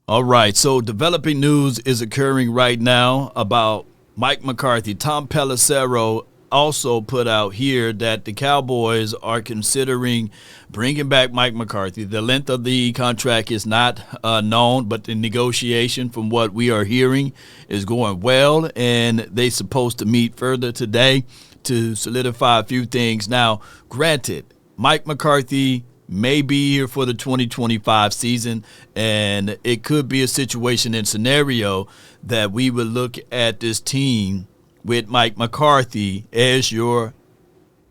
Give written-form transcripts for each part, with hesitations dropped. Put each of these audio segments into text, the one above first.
All right, so developing news is occurring right now about Mike McCarthy. Tom Pelissero also put out here that the Cowboys are considering bringing back Mike McCarthy. The length of the contract is not known, but the negotiation, from what we are hearing, is going well, and they're supposed to meet further today to solidify a few things. Now, granted, Mike McCarthy may be here for the 2025 season, and it could be a situation and scenario that we would look at this team with Mike McCarthy as your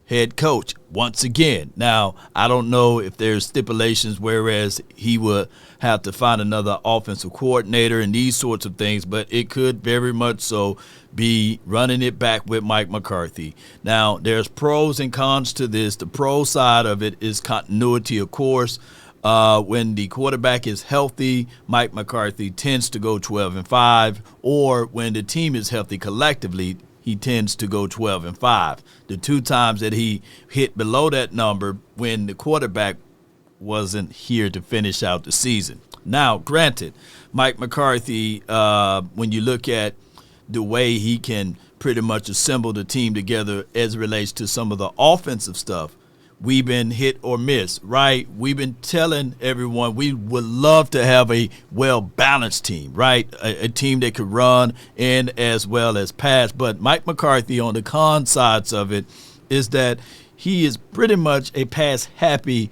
head coach once again. Now, I don't know if there's stipulations whereas he would have to find another offensive coordinator and these sorts of things, but it could very much so be running it back with Mike McCarthy. Now, there's pros and cons to this. The pro side of it is continuity, of course. When the quarterback is healthy, Mike McCarthy tends to go 12-5, or when the team is healthy collectively, he tends to go 12-5. The two times that he hit below that number when the quarterback wasn't here to finish out the season. Now, granted, Mike McCarthy, when you look at the way he can pretty much assemble the team together as it relates to some of the offensive stuff, we've been hit or miss, right? We've been telling everyone we would love to have a well-balanced team, right? A team that could run in as well as pass. But Mike McCarthy, on the con sides of it, is that he is pretty much a pass-happy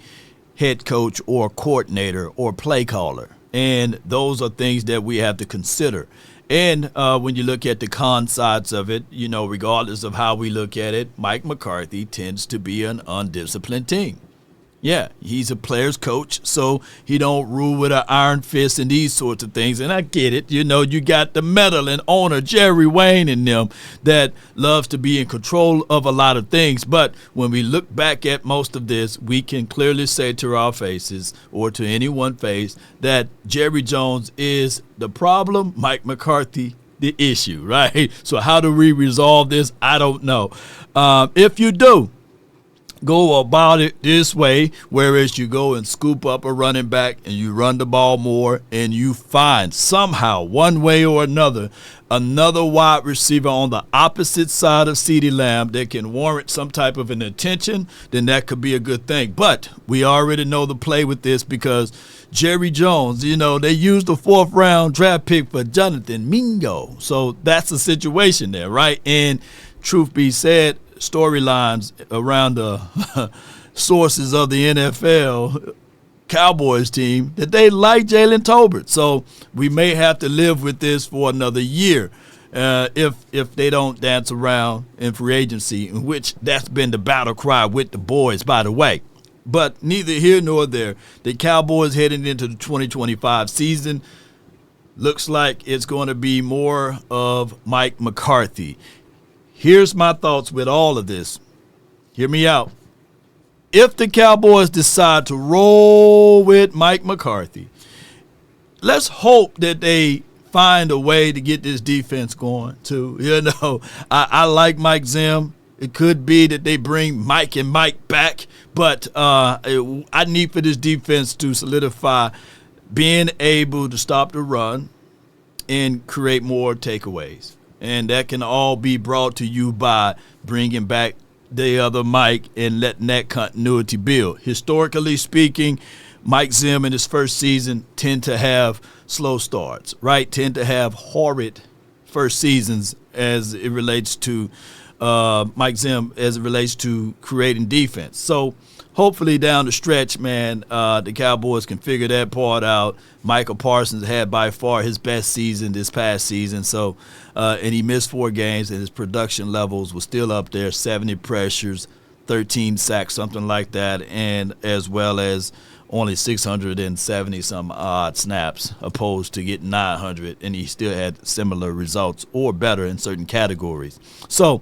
head coach or coordinator or play caller. And those are things that we have to consider. And when you look at the con sides of it, you know, regardless of how we look at it, Mike McCarthy tends to be an undisciplined team. Yeah, he's a player's coach, so he don't rule with an iron fist and these sorts of things. And I get it. You know, you got the meddling owner, Jerry Wayne, and them that loves to be in control of a lot of things. But when we look back at most of this, we can clearly say to our faces, or to anyone's face, that Jerry Jones is the problem, Mike McCarthy the issue, right? So how do we resolve this? I don't know. If you do, go about it this way, whereas you go and scoop up a running back and you run the ball more and you find somehow, one way or another wide receiver on the opposite side of CeeDee Lamb that can warrant some type of an attention, then that could be a good thing. But we already know the play with this because Jerry Jones, you know, they used the 4th round draft pick for Jonathan Mingo. So that's the situation there, right? And truth be said, storylines around the sources of the NFL Cowboys team that they like Jalen Tolbert. So we may have to live with this for another year if they don't dance around in free agency, in which that's been the battle cry with the boys, by the way. But neither here nor there. The Cowboys heading into the 2025 season looks like it's going to be more of Mike McCarthy. Here's my thoughts with all of this. Hear me out. If the Cowboys decide to roll with Mike McCarthy, let's hope that they find a way to get this defense going too. You know, I like Mike Zim. It could be that they bring Mike and Mike back, but I need for this defense to solidify being able to stop the run and create more takeaways. And that can all be brought to you by bringing back the other Mike and letting that continuity build. Historically speaking, Mike Zim in his first season tend to have slow starts, right? Tend to have horrid first seasons as it relates to Mike Zim, as it relates to creating defense. So hopefully down the stretch, man, the Cowboys can figure that part out. Michael Parsons had by far his best season this past season. So, and he missed 4 games, and his production levels were still up there, 70 pressures, 13 sacks, something like that, and as well as only 670 some odd snaps opposed to getting 900, and he still had similar results or better in certain categories. So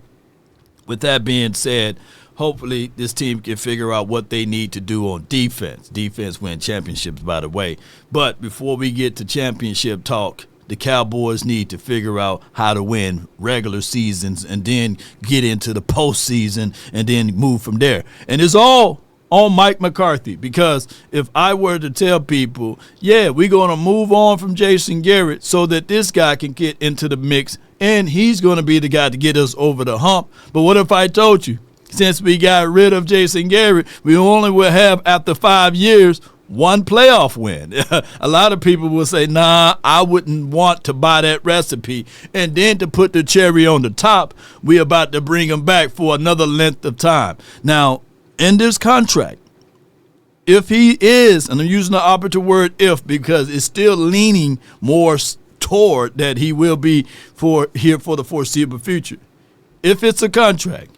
with that being said, hopefully this team can figure out what they need to do on defense. Defense win championships, by the way. But before we get to championship talk, the Cowboys need to figure out how to win regular seasons and then get into the postseason and then move from there. And it's all on Mike McCarthy, because if I were to tell people, yeah, we're going to move on from Jason Garrett so that this guy can get into the mix and he's going to be the guy to get us over the hump. But what if I told you, since we got rid of Jason Garrett, we only will have, after 5 years, one playoff win? A lot of people will say, nah, I wouldn't want to buy that recipe. And then to put the cherry on the top, we're about to bring him back for another length of time. Now, in this contract, if he is, and I'm using the operative word if because it's still leaning more toward that he will be here for the foreseeable future. If it's a contract,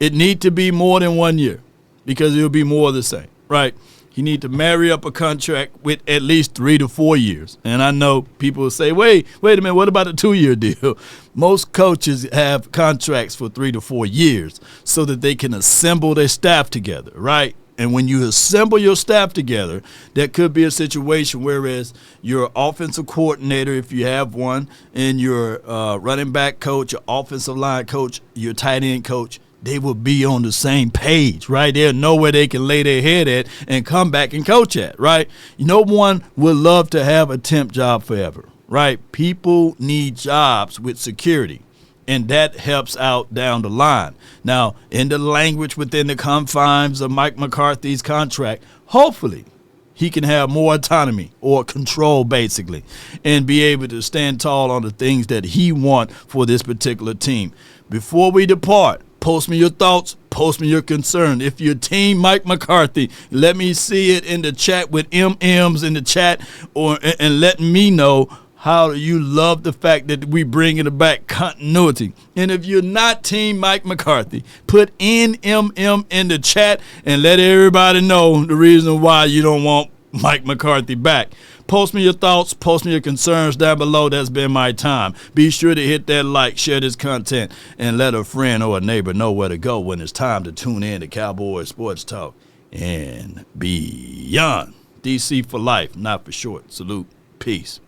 it need to be more than 1 year because it'll be more of the same, right? You need to marry up a contract with at least 3 to 4 years. And I know people will say, wait a minute, what about a 2-year deal? Most coaches have contracts for 3 to 4 years so that they can assemble their staff together, right? And when you assemble your staff together, there could be a situation whereas your offensive coordinator, if you have one, and your running back coach, your offensive line coach, your tight end coach, they will be on the same page, right? They'll know where they can lay their head at and come back and coach at, right? No one would love to have a temp job forever, right? People need jobs with security, and that helps out down the line. Now, in the language within the confines of Mike McCarthy's contract, hopefully he can have more autonomy or control, basically, and be able to stand tall on the things that he wants for this particular team. Before we depart, post me your thoughts, post me your concern. If you're Team Mike McCarthy, let me see it in the chat with MMs in the chat, and let me know how you love the fact that we bringing it back continuity. And if you're not Team Mike McCarthy, put NMM in the chat and let everybody know the reason why you don't want Mike McCarthy back. Post me your thoughts, post me your concerns down below. That's been my time. Be sure to hit that like, share this content, and let a friend or a neighbor know where to go when it's time to tune in to Cowboys Sports Talk and beyond. DC for life, not for short. Salute. Peace.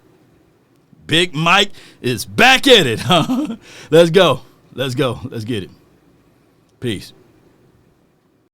Big Mike is back at it. Let's go. Let's get it. Peace.